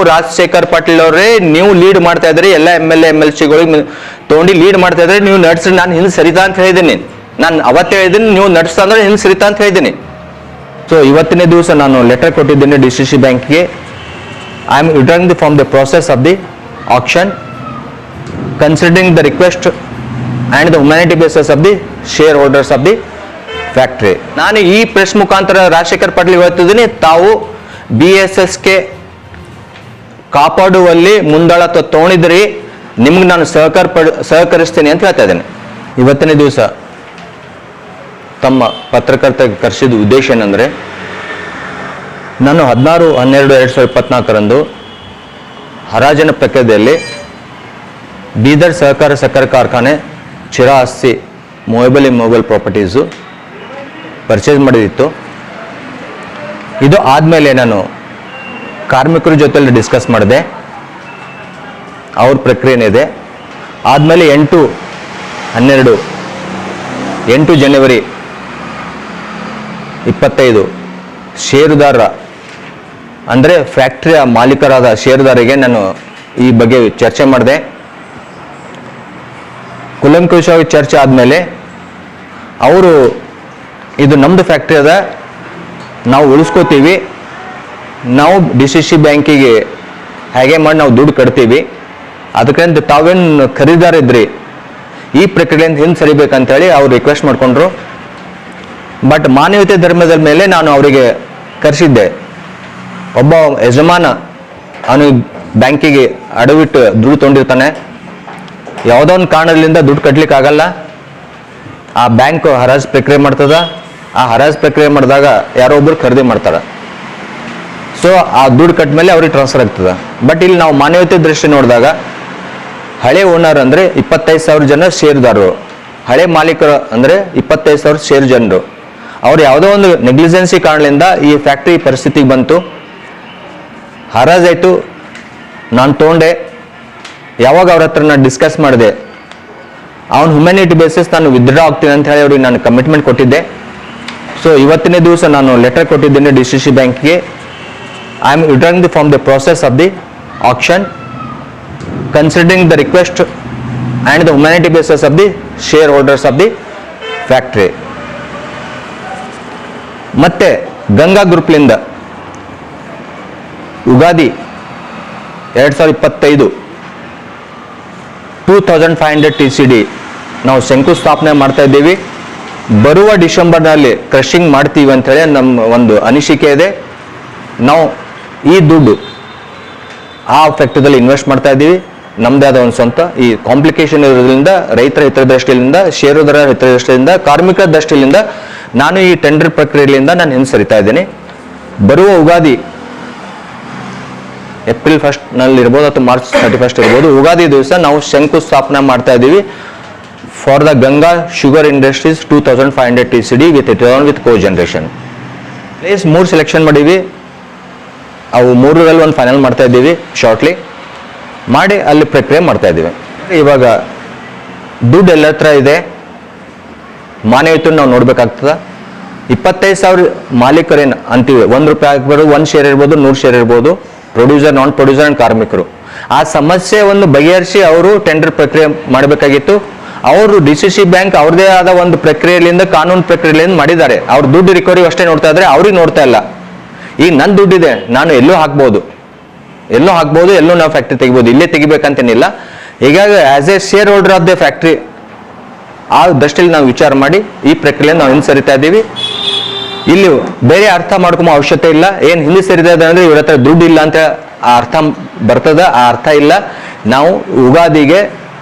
ರಾಜಶೇಖರ್ ಪಾಟೀಲ್ ಅವರೇ, ನೀವು ಲೀಡ್ ಮಾಡ್ತಾ ಇದ್ರಿ, ಎಲ್ಲ MLA MLC ತಗೊಂಡು ಲೀಡ್ ಮಾಡ್ತಾ ಇದ್ರಿ, ನೀವು ನಡ್ಸ್ರಿ, ನಾನು ಹಿಂದೆ ಸರಿತಾ ಅಂತ ಹೇಳಿದ್ದೀನಿ. ನಾನು ಅವತ್ತೇ ಹೇಳಿದ್ದೀನಿ, ನೀವು ನಡ್ಸ್ತಾ ಅಂದ್ರೆ ಹಿಂದೆ ಸರಿತಾ ಅಂತ ಹೇಳಿದ್ದೀನಿ. ಸೊ ಇವತ್ತಿನ ದಿವಸ ನಾನು ಲೆಟರ್ ಕೊಟ್ಟಿದ್ದೀನಿ DCC ಬ್ಯಾಂಕ್ಗೆ. I am withdrawing from the process of the action considering the request and the humanity basis of the share holders of the factory. ನಾನು ಈ ಪ್ರೆಸ್ ಮುಖಾಂತರ ರಾಜಶೇಖರ್ ಪಾಟೀಲ್ ಹೇಳ್ತಿದ್ದೀನಿ, ತಾವು BSSಗೆ ಕಾಪಾಡುವಲ್ಲಿ ಮುಂದಾಳತ್ವ ತಗೊಂಡಿದ್ರಿ, ನಿಮ್ಗೆ ನಾನು ಸಹಕರಿಸ್ತೀನಿ ಅಂತ ಹೇಳ್ತಾ ಇದ್ದೇನೆ. ಇವತ್ತಿನ ದಿವಸ ತಮ್ಮ ಪತ್ರಕರ್ತರಿಗೆ ಕರೆಸಿದ ಉದ್ದೇಶ ಏನಂದರೆ, ನಾನು 16/12/2024 ಹರಾಜಿನ ಪ್ರಕ್ರಿಯೆಯಲ್ಲಿ ಬೀದರ್ ಸಹಕಾರ ಸಕ್ಕರೆ ಕಾರ್ಖಾನೆ ಚಿರಾಸ್ತಿ ಮೊಬೈಲ್ ಪ್ರಾಪರ್ಟೀಸು ಪರ್ಚೇಸ್ ಮಾಡಿದಿತ್ತು. ಇದು ಆದಮೇಲೆ ನಾನು ಕಾರ್ಮಿಕರ ಜೊತೆಲಿ ಡಿಸ್ಕಸ್ ಮಾಡಿದೆ, ಅವ್ರ ಪ್ರಕ್ರಿಯೆನಿದೆ. ಆದಮೇಲೆ 8 ಜನವರಿ 25 ಷೇರುದಾರ ಅಂದರೆ ಫ್ಯಾಕ್ಟ್ರಿಯ ಮಾಲೀಕರಾದ ಷೇರುದಾರಿಗೆ ನಾನು ಈ ಬಗ್ಗೆ ಚರ್ಚೆ ಮಾಡಿದೆ. ಕೂಲಂಕುಷವಾಗಿ ಚರ್ಚೆ ಆದಮೇಲೆ ಅವರು ಇದು ನಮ್ಮದು ಫ್ಯಾಕ್ಟ್ರಿ ಅದ, ನಾವು ಉಳಿಸ್ಕೋತೀವಿ, ನಾವು DCC ಬ್ಯಾಂಕಿಗೆ ಹಾಗೆ ಮಾಡಿ ನಾವು ದುಡ್ಡು ಕಟ್ತೀವಿ, ಅದಕ್ಕಂತ ತಾವೇನು ಖರೀದಾರ ಇದ್ರಿ ಈ ಪ್ರಕ್ರಿಯೆಯಿಂದ ಹಿಂದೆ ಸರಿಬೇಕಂತೇಳಿ ಅವ್ರು ರಿಕ್ವೆಸ್ಟ್ ಮಾಡಿಕೊಂಡ್ರು. ಬಟ್ ಮಾನವೀಯತೆ ಧರ್ಮದ ಮೇಲೆ ನಾನು ಅವರಿಗೆ ಕರೆಸಿದ್ದೆ. ಒಬ್ಬ ಯಜಮಾನ ಅವನು ಬ್ಯಾಂಕಿಗೆ ಅಡವಿಟ್ಟು ದುಡ್ಡು ತೊಗೊಂಡಿರ್ತಾನೆ, ಯಾವುದೋ ಒಂದು ಕಾರಣದಿಂದ ದುಡ್ಡು ಕಟ್ಲಿಕ್ಕೆ ಆಗಲ್ಲ, ಆ ಬ್ಯಾಂಕ್ ಹರಾಜು ಪ್ರಕ್ರಿಯೆ ಮಾಡ್ತದ, ಆ ಹರಾಜು ಪ್ರಕ್ರಿಯೆ ಮಾಡಿದಾಗ ಯಾರೋ ಒಬ್ರು ಖರೀದಿ ಮಾಡ್ತಾರೆ, ಸೊ ಆ ದುಡ್ಡು ಕಟ್ಟ ಮೇಲೆ ಅವ್ರಿಗೆ ಟ್ರಾನ್ಸ್ಫರ್ ಆಗ್ತದೆ. ಬಟ್ ಇಲ್ಲಿ ನಾವು ಮಾನವೀಯತೆ ದೃಷ್ಟಿ ನೋಡಿದಾಗ ಹಳೆ ಓನರ್ ಅಂದರೆ 25,000 ಜನ ಷೇರುದಾರರು, ಹಳೆ ಮಾಲೀಕರು ಅಂದರೆ 25,000 ಷೇರು ಜನರು. ಅವ್ರು ಯಾವುದೋ ಒಂದು ನೆಗ್ಲಿಜೆನ್ಸಿ ಕಾರಣದಿಂದ ಈ ಫ್ಯಾಕ್ಟ್ರಿ ಪರಿಸ್ಥಿತಿಗೆ ಬಂತು, ಹರಾಜಾಯಿತು, ನಾನು ತೊಗೊಂಡೆ. ಯಾವಾಗ ಅವ್ರ ಹತ್ರ ನಾನು ಡಿಸ್ಕಸ್ ಮಾಡಿದೆ, ಅವನು ಹ್ಯುಮ್ಯಾನಿಟಿ ಬೇಸಿಸ್ ನಾನು ವಿತ್ಡ್ರಾ ಆಗ್ತೀನಿ ಅಂತ ಹೇಳಿ ಅವ್ರಿಗೆ ನಾನು ಕಮಿಟ್ಮೆಂಟ್ ಕೊಟ್ಟಿದ್ದೆ. ಸೊ ಇವತ್ತಿನ ದಿವಸ ನಾನು ಲೆಟರ್ ಕೊಟ್ಟಿದ್ದೇನೆ DCC ಬ್ಯಾಂಕ್ಗೆ. I am withdrawing from the process of the action considering the request and the humanity basis of the share holders of the factory. ಮತ್ತೆ ಗಂಗಾ ಗ್ರೂಪ್ಲಿಂದ ಯುಗಾದಿ 2025 2500 TCD ನಾವು ಶಂಕುಸ್ಥಾಪನೆ ಮಾಡ್ತಾ ಇದ್ದೀವಿ. ಬರುವ ಡಿಸೆಂಬರ್ನಲ್ಲಿ ಕ್ರಷಿಂಗ್ ಮಾಡ್ತೀವಿ ಅಂಥೇಳಿ ನಮ್ಮ ಒಂದು ಅನಿಸಿಕೆ ಇದೆ. ನಾವು ಈ ದುಡ್ಡು ಆ ಫ್ಯಾಕ್ಟ್ರಿದಲ್ಲಿ ಇನ್ವೆಸ್ಟ್ ಮಾಡ್ತಾ ಇದ್ದೀವಿ, ನಮ್ಮದೇ ಆದ ಒಂದು ಸ್ವಂತ. ಈ ಕಾಂಪ್ಲಿಕೇಶನ್ ಇರೋದ್ರಿಂದ ರೈತರ ಹಿತದೃಷ್ಟಿಯಿಂದ, ಷೇರುದಾರರ ಹಿತದೃಷ್ಟಿಯಿಂದ, ಕಾರ್ಮಿಕರ ದೃಷ್ಟಿಯಿಂದ ನಾನು ಈ ಟೆಂಡರ್ ಪ್ರಕ್ರಿಯೆಯಿಂದ ನಾನು ಹಿಂದೆ ಸರಿತಾ ಇದ್ದೀನಿ. ಬರುವ ಯುಗಾದಿ ಏಪ್ರಿಲ್ 1 ಇರ್ಬೋದು ಅಥವಾ ಮಾರ್ಚ್ 31 ಇರ್ಬೋದು, ಯುಗಾದಿ ದಿವಸ ನಾವು ಶಂಕುಸ್ಥಾಪನೆ ಮಾಡ್ತಾ ಇದ್ದೀವಿ for the Ganga sugar industries 2500 TCD with co generation. Place 3 selection ಮಾಡೀವಿ, ಅವು 3ರಲ್ಲಿ ಒಂದು ಫೈನಲ್ ಮಾಡ್ತಾ ಇದ್ದೀವಿ ಶಾರ್ಟ್ಲಿ ಮಾಡಿ ಅಲ್ಲಿ ಪ್ರಕ್ರಿಯೆ ಮಾಡ್ತಾ ಇದ್ದೀವಿ. ಇವಾಗ ದುಡ್ಡು ಎಲ್ಲ ಹತ್ರ ಇದೆ, ಮಾನವೀಯತೆ ನಾವು ನೋಡ್ಬೇಕಾಗ್ತದ. 25,000 ಮಾಲೀಕರೇನು ಅಂತೀವಿ, ₹1 ಆಗ್ಬೋದು, 1 ಶೇರ್ ಇರ್ಬೋದು, 100 ಶೇರ್ ಇರ್ಬೋದು, ಪ್ರೊಡ್ಯೂಸರ್, ನಾನ್ ಪ್ರೊಡ್ಯೂಸರ್ ಅಂಡ್ ಕಾರ್ಮಿಕರು. ಆ ಸಮಸ್ಯೆಯನ್ನು ಬಗೆಹರಿಸಿ ಅವರು ಟೆಂಡರ್ ಪ್ರಕ್ರಿಯೆ ಮಾಡಬೇಕಾಗಿತ್ತು. ಅವರು DCC ಬ್ಯಾಂಕ್ ಅವ್ರದೇ ಆದ ಒಂದು ಪ್ರಕ್ರಿಯೆಯಿಂದ, ಕಾನೂನು ಪ್ರಕ್ರಿಯೆಯಿಂದ ಮಾಡಿದ್ದಾರೆ. ಅವ್ರು ದುಡ್ಡು ರಿಕವರಿ ಅಷ್ಟೇ ನೋಡ್ತಾ ಇದ್ರೆ, ಅವ್ರಿಗೆ ನೋಡ್ತಾ ಇಲ್ಲ. ಈಗ ನನ್ನ ದುಡ್ಡಿದೆ, ನಾನು ಎಲ್ಲೂ ಹಾಕ್ಬೋದು, ಎಲ್ಲೂ ನಾವು ಫ್ಯಾಕ್ಟ್ರಿ ತೆಗಿಬೋದು, ಇಲ್ಲೇ ತೆಗಿಬೇಕಂತೇನಿಲ್ಲ. ಹೀಗಾಗಿ as A share holder of the factory ಆ ದೃಷ್ಟಿಯಲ್ಲಿ ನಾವು ವಿಚಾರ ಮಾಡಿ ಈ ಪ್ರಕ್ರಿಯೆಯನ್ನು ನಾವು ಹಿಂದೆ ಸರಿತಾ ಇದ್ದೀವಿ. ಇಲ್ಲಿ ಬೇರೆ ಅರ್ಥ ಮಾಡ್ಕೊಂಬೋ ಅವಶ್ಯಕತೆ ಇಲ್ಲ. ಏನು ಹಿಂದೆ ಸರಿತಾ ಇದೆ ಅಂದರೆ ಇವ್ರ ಹತ್ರ ದುಡ್ಡು ಇಲ್ಲ ಅಂತ ಆ ಅರ್ಥ ಬರ್ತದ, ಆ ಅರ್ಥ ಇಲ್ಲ. ನಾವು ಯುಗಾದಿಗೆ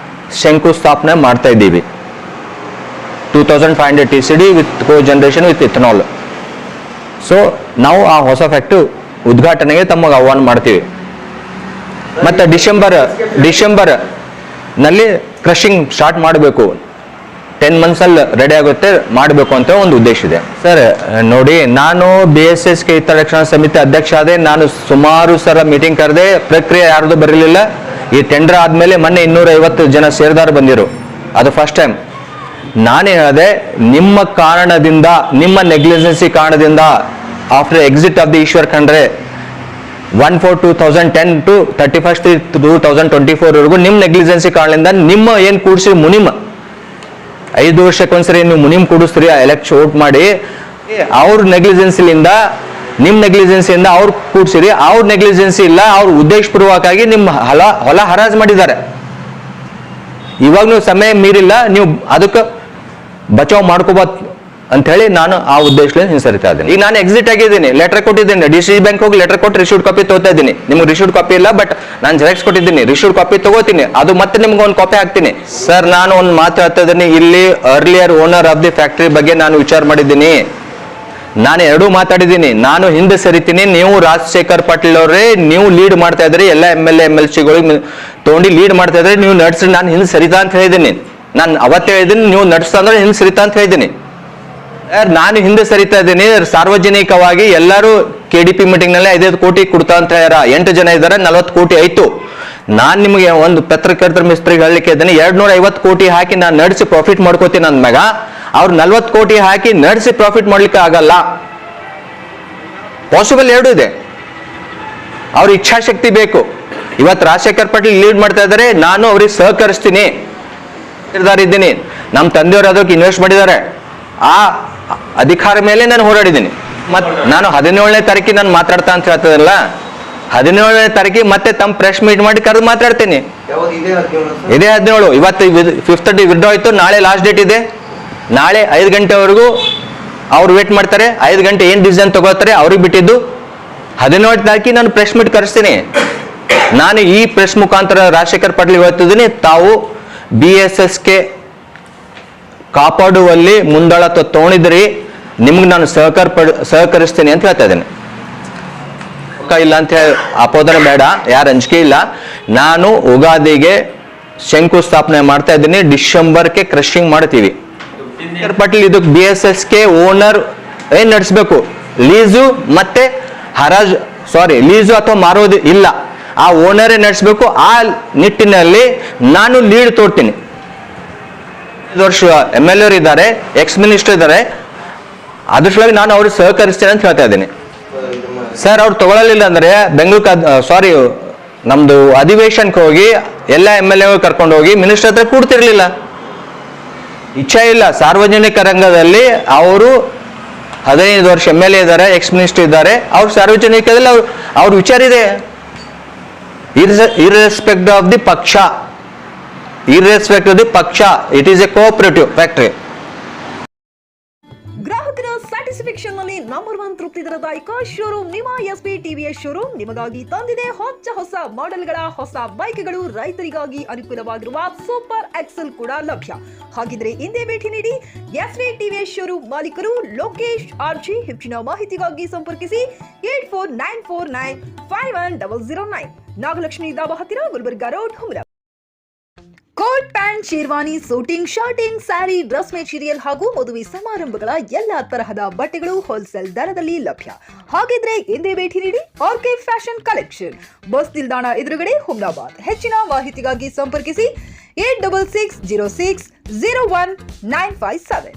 ಶಂಕುಸ್ಥಾಪನೆ ಮಾಡ್ತಾ ಇದ್ದೀವಿ 2500 TCD with co generation with ethanol. So ನಾವು ಆ ಹೊಸ ಫ್ಯಾಕ್ಟ್ರಿ ಉದ್ಘಾಟನೆಗೆ ತಮಗೆ ಆಹ್ವಾನ ಮಾಡ್ತೀವಿ. ಮತ್ತು ಡಿಸೆಂಬರ್ನಲ್ಲಿ ಕ್ರಷಿಂಗ್ ಸ್ಟಾರ್ಟ್ ಮಾಡಬೇಕು, 10 ಮಂತ್ಸಲ್ಲಿ ರೆಡಿ ಆಗುತ್ತೆ, ಮಾಡಬೇಕು ಅಂತ ಒಂದು ಉದ್ದೇಶ ಇದೆ. ಸರ್ ನೋಡಿ, ನಾನು BSSK ಹಿತರಕ್ಷಣಾ ಸಮಿತಿ ಅಧ್ಯಕ್ಷ ಆದೆ. ನಾನು ಸುಮಾರು ಸಲ ಮೀಟಿಂಗ್ ಕರೆದೆ, ಪ್ರಕ್ರಿಯೆ ಯಾರ್ದು ಬರಲಿಲ್ಲ. ಈ ಟೆಂಡರ್ ಆದಮೇಲೆ ಮೊನ್ನೆ 250 ಜನ ಷೇರುದಾರ ಬಂದಿರು, ಅದು ಫಸ್ಟ್ ಟೈಮ್. ನಾನೇ ಹೇಳಿದೆ, ನಿಮ್ಮ ಕಾರಣದಿಂದ, ನಿಮ್ಮ ನೆಗ್ಲಿಜೆನ್ಸಿ ಕಾರಣದಿಂದ after exit of the Eshwar Khandre 1/4/2010 to 31/3/2024 ನಿಮ್ಮ ನೆಗ್ಲಿಜೆನ್ಸಿ ಕಾರಣದಿಂದ ನಿಮ್ಮ ಏನು ಕೂಡಿಸಿ ಮುನಿಮ್ 5 ವರ್ಷಕ್ಕೊಂದ್ಸರಿ ನೀವು ಮುನಿಮ್ ಕೂಡಿಸ್ರಿ ಎಲೆಕ್ಷನ್ ವೋಟ್ ಮಾಡಿ, ಅವ್ರ ನೆಗ್ಲಿಜೆನ್ಸಿಲಿಂದ ನಿಮ್ಮ ನೆಗ್ಲಿಜೆನ್ಸಿಯಿಂದ ಅವ್ರು ಕೂಡ್ಸಿರಿ, ಅವ್ರ ನೆಗ್ಲಿಜೆನ್ಸಿ ಇಲ್ಲ, ಅವ್ರ ಉದ್ದೇಶಪೂರ್ವಕವಾಗಿ ನಿಮ್ಮ ಹೊಲ ಹರಾಜು ಮಾಡಿದ್ದಾರೆ. ಇವಾಗ ನೀವು ಸಮಯ ಮೀರಿಲ್ಲ, ನೀವು ಅದಕ್ಕೆ ಬಚಾವ್ ಮಾಡ್ಕೋಬಾರ್ದು ಅಂತ ಹೇಳಿ ನಾನು ಆ ಉದ್ದೇಶದಿಂದ ಹಿಂಸರಿತಾ ಇದ್ದೀನಿ. ಈಗ ನಾನು ಎಕ್ಸಿಟ್ ಆಗಿದ್ದೀನಿ, ಲೆಟರ್ ಕೊಟ್ಟಿದ್ದೀನಿ, ಡಿಸಿ ಬ್ಯಾಂಕ್ ಹೋಗಿ ಲೆಟರ್ ಕೊಟ್ಟು ರಿಶೂಡ್ ಕಾಪಿ ತಗೋತಾ ಇದ್ದೀನಿ. ನಿಮ್ಗೆ ರಿಶೂಡ್ ಕಾಪಿ ಇಲ್ಲ, ಬಟ್ ನಾನು ಜೆರಾಕ್ಸ್ ಕೊಟ್ಟಿದ್ದೀನಿ, ರಿಶೂಡ್ ಕಾಪಿ ತಗೋತೀನಿ, ಅದು ಮತ್ತೆ ನಿಮ್ಗೆ ಒಂದು ಕಾಪಿ ಹಾಕ್ತೀನಿ. ಸರ್, ನಾನು ಒಂದು ಮಾತು ಹೇಳ್ತಾ ಇದ್ದೀನಿ, ಇಲ್ಲಿ earlier owner of the factory ಬಗ್ಗೆ ನಾನು ವಿಚಾರ ಮಾಡಿದ್ದೀನಿ. ನಾನು ಎರಡೂ ಮಾತಾಡಿದ್ದೀನಿ. ನಾನು ಹಿಂದೆ ಸರಿತೀನಿ, ನೀವು ರಾಜಶೇಖರ್ ಪಾಟೀಲ್ ಅವರೇ ನೀವು ಲೀಡ್ ಮಾಡ್ತಾ ಇದ್ರಿ, ಎಲ್ಲ MLA MLCಗಳಿಗೆ ತೊಗೊಂಡು ಲೀಡ್ ಮಾಡ್ತಾ ಇದ್ರಿ, ನೀವು ನಡ್ಸಿ ನಾನು ಹಿಂದೆ ಸರಿತಾ ಅಂತ ಹೇಳಿದ್ದೀನಿ. ನಾನು ಅವತ್ತೇ ಹೇಳಿದ್ದೀನಿ, ನೀವು ನಡೆಸ್ತಾ ಅಂದ್ರೆ ಹಿಂದೆ ಸರಿತಾ ಅಂತ ಹೇಳಿದ್ದೀನಿ. ನಾನು ಹಿಂದೆ ಸರಿತಾ ಇದ್ದೀನಿ. ಸಾರ್ವಜನಿಕವಾಗಿ ಎಲ್ಲರೂ KDP ಮೀಟಿಂಗ್ ನಲ್ಲಿ 5 ಕೋಟಿ ಕೊಡ್ತಾ ಅಂತ ಹೇಳ್ಯಾರ. 8 ಜನ ಇದ್ದಾರೆ, 40 ಕೋಟಿ ಆಯ್ತು. ನಾನ್ ನಿಮಗೆ ಒಂದು ಪತ್ರಕರ್ತರ ಮಿಸ್ತ್ರಿಗೆ ಹೇಳಲಿಕ್ಕೆ ಇದ್ದೀನಿ, 250 ಕೋಟಿ ಹಾಕಿ ನಾನು ನಡೆಸಿ ಪ್ರಾಫಿಟ್ ಮಾಡ್ಕೋತೀನಿ ಅಂದ್ಮ್ಯಾಗ ಅವ್ರು 40 ಕೋಟಿ ಹಾಕಿ ನಡೆಸಿ ಪ್ರಾಫಿಟ್ ಮಾಡ್ಲಿಕ್ಕೆ ಆಗಲ್ಲ. ಪಾಸಿಬಲ್ ಎರಡು ಇದೆ. ಅವ್ರ ಇಚ್ಛಾಶಕ್ತಿ ಬೇಕು. ಇವತ್ತು ರಾಜಶೇಖರ್ ಪಾಟೀಲ್ ಲೀಡ್ ಮಾಡ್ತಾ ಇದ್ದಾರೆ, ನಾನು ಅವ್ರಿಗೆ ಸಹಕರಿಸ್ತೀನಿ ಇದ್ದೀನಿ. ನಮ್ಮ ತಂದೆಯವರು ಅದಕ್ಕೆ ಇನ್ವೆಸ್ಟ್ ಮಾಡಿದ್ದಾರೆ. ಆ ಅಧಿಕಾರ ಮೇಲೆ ನಾನು ಹೋರಾಡಿದ್ದೀನಿ. ನಾನು 17ನೇ ತಾರೀಕಿಗೆ ನಾನು ಮಾತಾಡ್ತಾ ಅಂತ ಹೇಳ್ತದಲ್ಲ, 17ನೇ ತಾರೀಕಿಗೆ ಮತ್ತೆ ತಮ್ಮ ಪ್ರೆಸ್ ಮೀಟ್ ಮಾಡಿ ಕರೆದು ಮಾತಾಡ್ತೀನಿ. ಇದೇ 17. ಇವತ್ತು 5th ವಿಡ್ರಾ ಆಯ್ತು, ನಾಳೆ ಲಾಸ್ಟ್ ಡೇಟ್ ಇದೆ. ನಾಳೆ 5 ಗಂಟೆವರೆಗೂ ಅವ್ರು ವೇಟ್ ಮಾಡ್ತಾರೆ. 5 ಗಂಟೆ ಏನು ಡಿಸಿಷನ್ ತಗೋತಾರೆ ಅವ್ರಿಗೆ ಬಿಟ್ಟಿದ್ದು. 17ನೇ ತಾರೀಕಿಗೆ ನಾನು ಪ್ರೆಸ್ ಮೀಟ್ ಕರೆಸ್ತೀನಿ. ನಾನು ಈ ಪ್ರೆಸ್ ಮುಖಾಂತರ ರಾಜಶೇಖರ್ ಪಾಟೀಲ್ ಹೇಳ್ತಿದ್ದೀನಿ, ತಾವು BSSK ಕಾಪಾಡುವಲ್ಲಿ ಮುಂದಾಳತ್ವ ತಗೊಂಡಿದ್ರಿ, ನಿಮ್ಗೆ ನಾನು ಸಹಕರಿಸ್ತೀನಿ ಅಂತ ಹೇಳ್ತಾ ಇದ್ದೇನೆ. ಇಲ್ಲ ಅಂತ ಹೇಳಿ ಅಪೋದನೆ ಬೇಡ, ಯಾರು ಅಂಜಿಕೆ ಇಲ್ಲ. ನಾನು ಉಗಾದಿಗೆ ಶಂಕುಸ್ಥಾಪನೆ ಮಾಡ್ತಾ ಇದ್ದೀನಿ. ಡಿಸೆಂಬರ್ಗೆ ಕ್ರಶಿಂಗ್ ಮಾಡ್ತೀವಿ. ಪಾಟೀಲ್ ಇದಕ್ಕೆ BSSK ಓನರ್ ಏನ್ ನಡೆಸಬೇಕು, ಲೀಸು ಮತ್ತೆ ಲೀಸು ಅಥವಾ ಮಾರೋದು ಇಲ್ಲ, ಆ ಓನರೇ ನಡೆಸಬೇಕು. ಆ ನಿಟ್ಟಿನಲ್ಲಿ ನಾನು ಲೀಡ್ ತೋಡ್ತೀನಿ. 5 ವರ್ಷ MLA ಇದ್ದಾರೆ, ಎಕ್ಸ್ ಮಿನಿಸ್ಟರ್ ಇದ್ದಾರೆ, ಅದ್ರ ಸಲುವಾಗಿ ನಾನು ಅವ್ರಿಗೆ ಸಹಕರಿಸ್ತೇನೆ ಅಂತ ಹೇಳ್ತಾ ಇದ್ದೀನಿ. ಸರ್, ಅವ್ರು ತಗೊಳ್ಳಲಿಲ್ಲ ಅಂದ್ರೆ ಬೆಂಗಳೂರು ನಮ್ದು ಅಧಿವೇಶನಕ್ಕೆ ಹೋಗಿ ಎಲ್ಲ MLA ಕರ್ಕೊಂಡು ಹೋಗಿ ಮಿನಿಸ್ಟರ್ ಹತ್ರ ಕೂಡ್ತಿರ್ಲಿಲ್ಲ. ಇಚ್ಛೆ ಇಲ್ಲ. ಸಾರ್ವಜನಿಕ ರಂಗದಲ್ಲಿ ಅವರು 15 ವರ್ಷ MLA ಇದ್ದಾರೆ, ಎಕ್ಸ್ ಮಿನಿಸ್ಟರ್ ಇದ್ದಾರೆ, ಅವ್ರು ಸಾರ್ವಜನಿಕದಲ್ಲಿ ಅವ್ರ ವಿಚಾರ ಇದೆ. ಇರ್ರೆಸ್ಪೆಕ್ಟ್ ಆಫ್ ದಿ ಪಕ್ಷ, it is A cooperative factory. ಗ್ರಾಹಕರ ಸ್ಯಾಟಿಸ್ಫ್ಯಾಕ್ಷನ್ ನಲ್ಲಿ ನಂಬರ್ 1 ತೃಪ್ತಿ ದರದಾಯಕ ಶೋರೂಮ್ ನಿಮ್ಮ SP TVS ಶೋರೂಮ್ ನಿಮಗಾಗಿ ತಂದಿದೆ ಹೊಸ ಮಾಡೆಲ್ಗಳ ಹೊಸ ಬೈಕ್ಗಳು. ರೈತರಿಗಾಗಿ ಅನುಕೂಲವಾಗಿರುವ ಸೂಪರ್ ಎಕ್ಸೆಲ್ ಕೂಡ ಲಭ್ಯ. ಹಾಗಿದ್ರೆ ಹಿಂದೆ ಭೇಟಿ ನೀಡಿ SP TVS ಶೋರೂಮ್ ಮಾಲೀಕರು ಲೋಕೇಶ್ RG. ಹೆಚ್ಚಿನ ಮಾಹಿತಿಗಾಗಿ ಸಂಪರ್ಕಿಸಿ 8494951009, ನಾಗಲಕ್ಷ್ಮಿ ದಾಬಾ ಹತ್ತಿರ, Gulbarga road, Humara. Coat pant, sherwani, suiting, shirting, sari, dress material ಹಾಗೂ ಮದುವೆ ಸಮಾರಂಭಗಳ ಎಲ್ಲಾ ತರಹದ ಬಟ್ಟೆಗಳು ಹೋಲ್ಸೇಲ್ ದರದಲ್ಲಿ ಲಭ್ಯ. ಹಾಗಿದ್ರೆ ಎಂದೇ ಭೇಟಿ ನೀಡಿ RK ಫ್ಯಾಷನ್ ಕಲೆಕ್ಷನ್, ಬಸ್ ನಿಲ್ದಾಣ ಎದುರುಗಡೆ, ಹುಮ್ನಾಬಾದ್. ಹೆಚ್ಚಿನ ಮಾಹಿತಿಗಾಗಿ ಸಂಪರ್ಕಿಸಿ 8660601957.